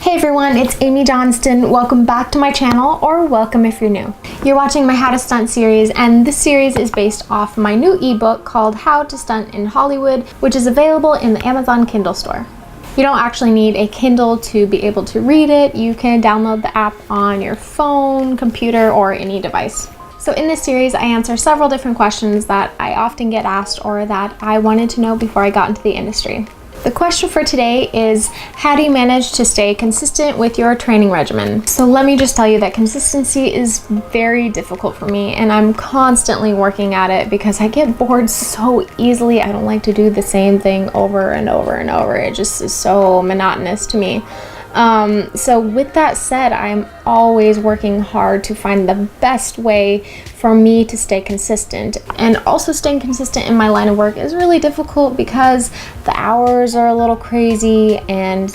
Hey everyone, it's Amy Johnston. Welcome back to my channel, or welcome if you're new. You're watching my How to Stunt series, and this series is based off my new ebook called How to Stunt in Hollywood, which is available in the Amazon Kindle store. You don't actually need a Kindle to be able to read it. You can download the app on your phone, computer, or any device. So in this series, I answer several different questions that I often get asked or that I wanted to know before I got into the industry. The question for today is, how do you manage to stay consistent with your training regimen? So let me just tell you that consistency is very difficult for me, and I'm constantly working at it because I get bored so easily. I don't like to do the same thing over and over and over. It just is so monotonous to me. So with that said, I'm always working hard to find the best way for me to stay consistent. And also staying consistent in my line of work is really difficult because the hours are a little crazy and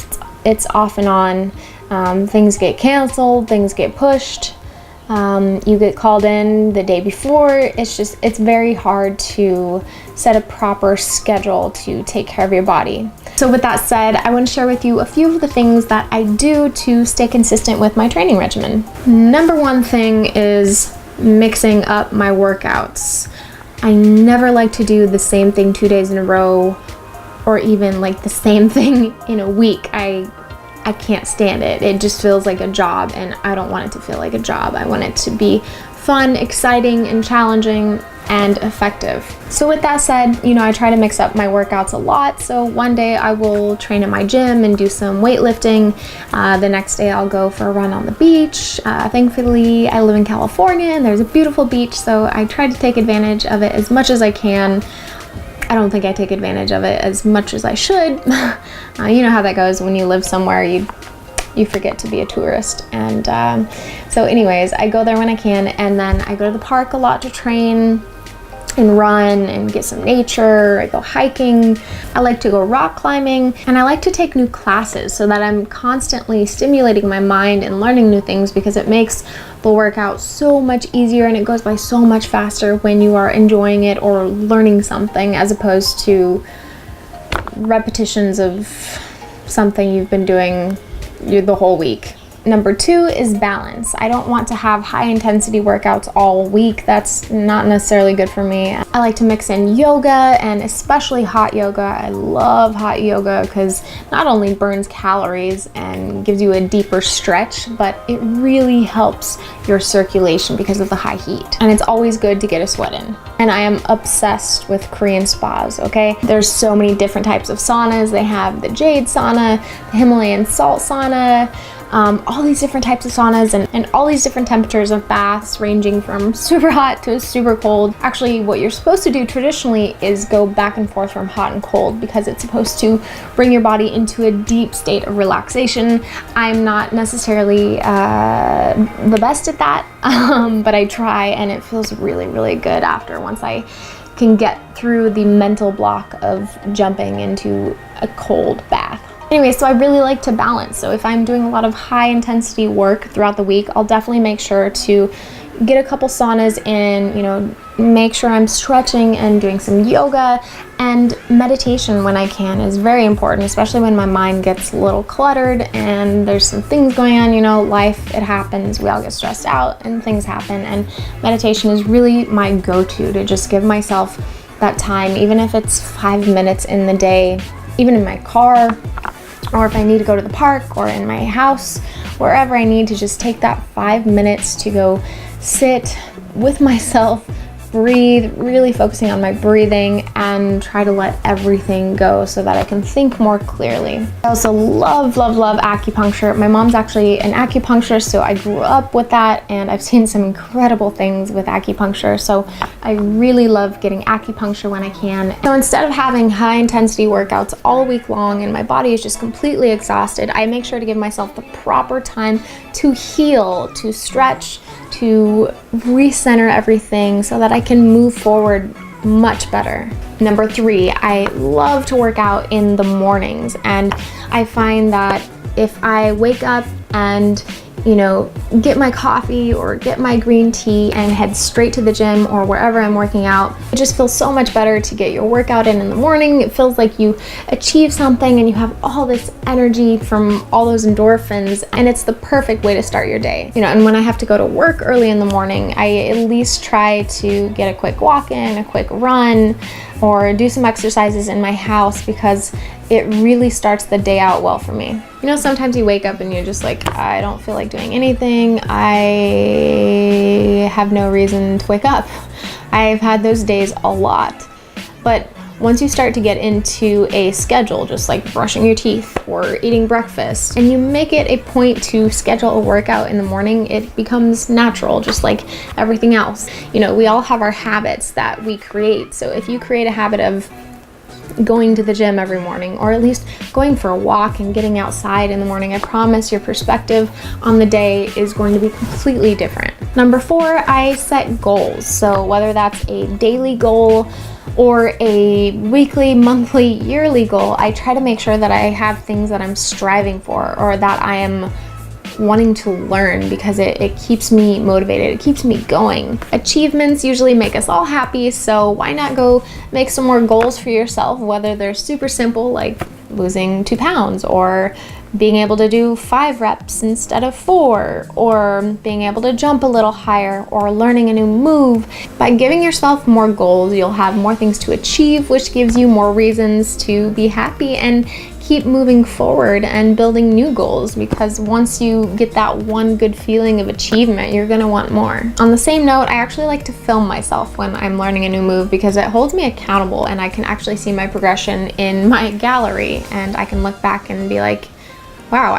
it's off and on. Things get canceled, things get pushed. You get called in the day before. It's very hard to set a proper schedule to take care of your body. So with that said, I want to share with you a few of the things that I do to stay consistent with my training regimen. Number one thing is mixing up my workouts. I never like to do the same thing 2 days in a row, or even like the same thing in a week. I can't stand it. It just feels like a job, and I don't want it to feel like a job. I want it to be fun, exciting, and challenging, and effective. So with that said, I try to mix up my workouts a lot. So one day I will train in my gym and do some weightlifting. The next day I'll go for a run on the beach. Thankfully, I live in California and there's a beautiful beach, so I try to take advantage of it as much as I can. I don't think I take advantage of it as much as I should. You know how that goes when you live somewhere, you forget to be a tourist. And so anyways, I go there when I can, and then I go to the park a lot to train and run and get some nature. I go hiking. I like to go rock climbing, and I like to take new classes so that I'm constantly stimulating my mind and learning new things, because it makes the workout so much easier and it goes by so much faster when you are enjoying it or learning something, as opposed to repetitions of something you've been doing the whole week. Number two is balance. I don't want to have high intensity workouts all week. That's not necessarily good for me. I like to mix in yoga, and especially hot yoga. I love hot yoga because not only burns calories and gives you a deeper stretch, but it really helps your circulation because of the high heat. And it's always good to get a sweat in. And I am obsessed with Korean spas, okay? There's so many different types of saunas. They have the jade sauna, the Himalayan salt sauna, all these different types of saunas and all these different temperatures of baths, ranging from super hot to super cold. Actually, what you're supposed to do traditionally is go back and forth from hot and cold, because it's supposed to bring your body into a deep state of relaxation. I'm not necessarily the best at that, but I try, and it feels really, really good after, once I can get through the mental block of jumping into a cold bath. Anyway, so I really like to balance. So if I'm doing a lot of high intensity work throughout the week, I'll definitely make sure to get a couple saunas in, make sure I'm stretching and doing some yoga. And meditation when I can is very important, especially when my mind gets a little cluttered and there's some things going on. Life, it happens. We all get stressed out and things happen. And meditation is really my go-to, to just give myself that time, even if it's 5 minutes in the day, even in my car, or if I need to go to the park or in my house, wherever I need to just take that 5 minutes to go sit with myself, breathe, really focusing on my breathing, and try to let everything go so that I can think more clearly. I also love, love, love acupuncture. My mom's actually an acupuncturist, so I grew up with that, and I've seen some incredible things with acupuncture, so I really love getting acupuncture when I can. So instead of having high intensity workouts all week long and my body is just completely exhausted, I make sure to give myself the proper time to heal, to stretch, to recenter everything so that I can move forward much better. Number three, I love to work out in the mornings, and I find that if I wake up and you know, get my coffee or get my green tea and head straight to the gym or wherever I'm working out. It just feels so much better to get your workout in the morning. It feels like you achieve something and you have all this energy from all those endorphins, and it's the perfect way to start your day. You know, and when I have to go to work early in the morning, I at least try to get a quick walk in, a quick run, or do some exercises in my house because it really starts the day out well for me. You know, sometimes you wake up and you're just like, I don't feel like doing anything. I have no reason to wake up. I've had those days a lot. But once you start to get into a schedule, just like brushing your teeth or eating breakfast, and you make it a point to schedule a workout in the morning, it becomes natural, just like everything else. You know, we all have our habits that we create. So if you create a habit of going to the gym every morning, or at least going for a walk and getting outside in the morning, I promise your perspective on the day is going to be completely different. Number 4, I set goals. So whether that's a daily goal or a weekly, monthly, yearly goal, I try to make sure that I have things that I'm striving for or that I am wanting to learn, because it keeps me motivated, it keeps me going. Achievements usually make us all happy, so why not go make some more goals for yourself, whether they're super simple like losing 2 pounds or being able to do 5 reps instead of 4, or being able to jump a little higher, or learning a new move. By giving yourself more goals, you'll have more things to achieve, which gives you more reasons to be happy and keep moving forward and building new goals, because once you get that one good feeling of achievement, you're gonna want more. On the same note, I actually like to film myself when I'm learning a new move because it holds me accountable and I can actually see my progression in my gallery, and I can look back and be like, wow,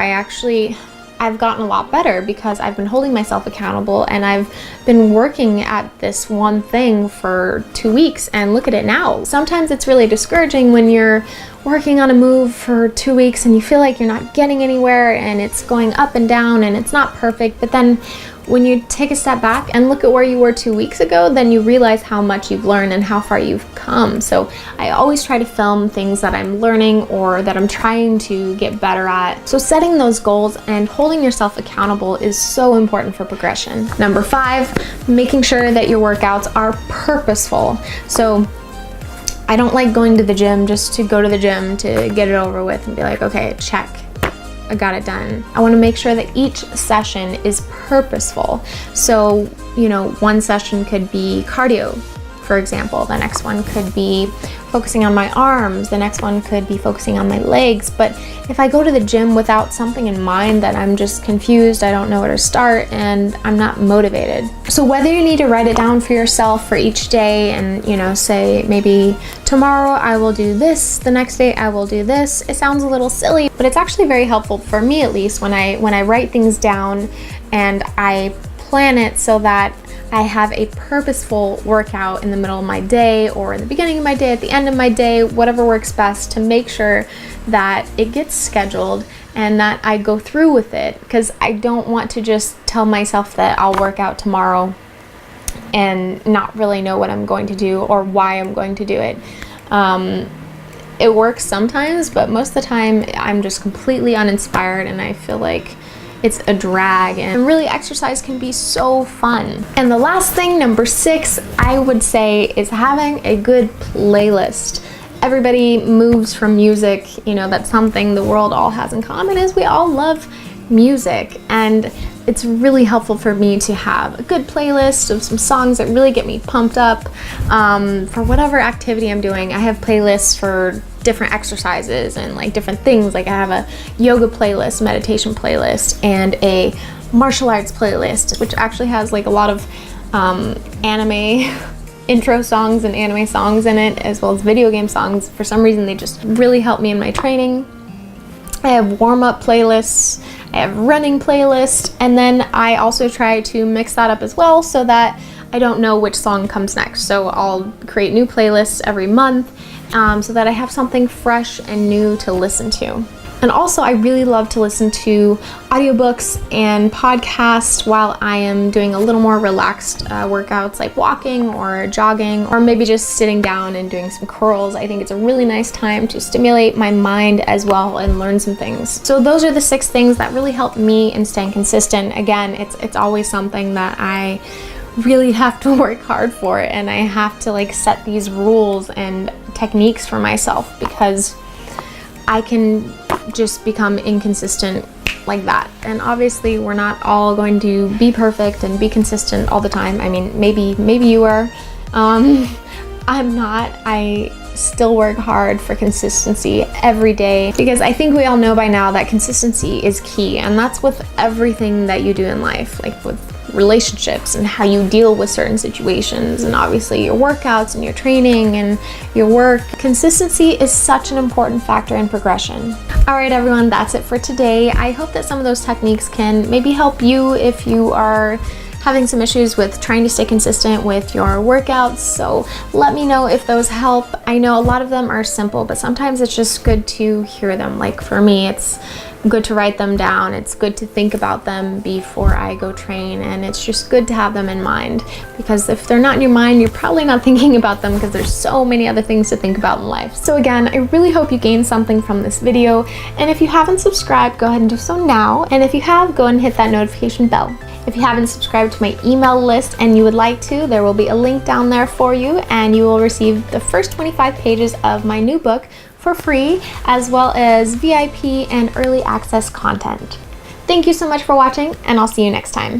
I've gotten a lot better because I've been holding myself accountable and I've been working at this one thing for 2 weeks, and look at it now. Sometimes it's really discouraging when you're working on a move for 2 weeks and you feel like you're not getting anywhere and it's going up and down and it's not perfect, but then when you take a step back and look at where you were 2 weeks ago, then you realize how much you've learned and how far you've come. So I always try to film things that I'm learning or that I'm trying to get better at. So setting those goals and holding yourself accountable is so important for progression. Number 5, making sure that your workouts are purposeful. So I don't like going to the gym just to go to the gym to get it over with and be like, okay, check, I got it done. I want to make sure that each session is purposeful. So, you know, one session could be cardio, for example. The next one could be focusing on my arms. The next one could be focusing on my legs. But if I go to the gym without something in mind, then I'm just confused, I don't know where to start, and I'm not motivated. So whether you need to write it down for yourself for each day and, you know, say maybe tomorrow I will do this, the next day I will do this. It sounds a little silly, but it's actually very helpful for me, at least, when I write things down and I plan it so that I have a purposeful workout in the middle of my day or in the beginning of my day, at the end of my day, whatever works best, to make sure that it gets scheduled and that I go through with it, because I don't want to just tell myself that I'll work out tomorrow and not really know what I'm going to do or why I'm going to do it. It works sometimes, but most of the time I'm just completely uninspired and I feel like it's a drag, and really exercise can be so fun. And the last thing, number 6, I would say, is having a good playlist. Everybody moves from music, you know, that's something the world all has in common, is we all love music, and it's really helpful for me to have a good playlist of some songs that really get me pumped up for whatever activity I'm doing. I have playlists for different exercises and like different things. Like I have a yoga playlist, meditation playlist, and a martial arts playlist, which actually has like a lot of anime intro songs and anime songs in it, as well as video game songs. For some reason, they just really help me in my training. I have warm-up playlists, I have running playlists, and then I also try to mix that up as well so that I don't know which song comes next. So I'll create new playlists every month so that I have something fresh and new to listen to. And also, I really love to listen to audiobooks and podcasts while I am doing a little more relaxed workouts like walking or jogging, or maybe just sitting down and doing some curls. I think it's a really nice time to stimulate my mind as well and learn some things. So those are the 6 things that really help me in staying consistent. Again, it's always something that I really have to work hard for, and I have to like set these rules and techniques for myself, because I can just become inconsistent like that. And obviously we're not all going to be perfect and be consistent all the time. I mean, maybe you are. I'm not. I still work hard for consistency every day, because I think we all know by now that consistency is key, and that's with everything that you do in life, like with relationships and how you deal with certain situations, and obviously your workouts and your training and your work. Consistency is such an important factor in progression. All right, everyone, that's it for today. I hope that some of those techniques can maybe help you if you are having some issues with trying to stay consistent with your workouts. So let me know if those help. I know a lot of them are simple, but sometimes it's just good to hear them. Like for me, it's good to write them down. It's good to think about them before I go train, and it's just good to have them in mind, because if they're not in your mind, you're probably not thinking about them, because there's so many other things to think about in life. So again, I really hope you gained something from this video, and if you haven't subscribed, go ahead and do so now, and if you have, go ahead and hit that notification bell. If you haven't subscribed to my email list and you would like to, there will be a link down there for you, and you will receive the first 25 pages of my new book for free, as well as VIP and early access content. Thank you so much for watching, and I'll see you next time.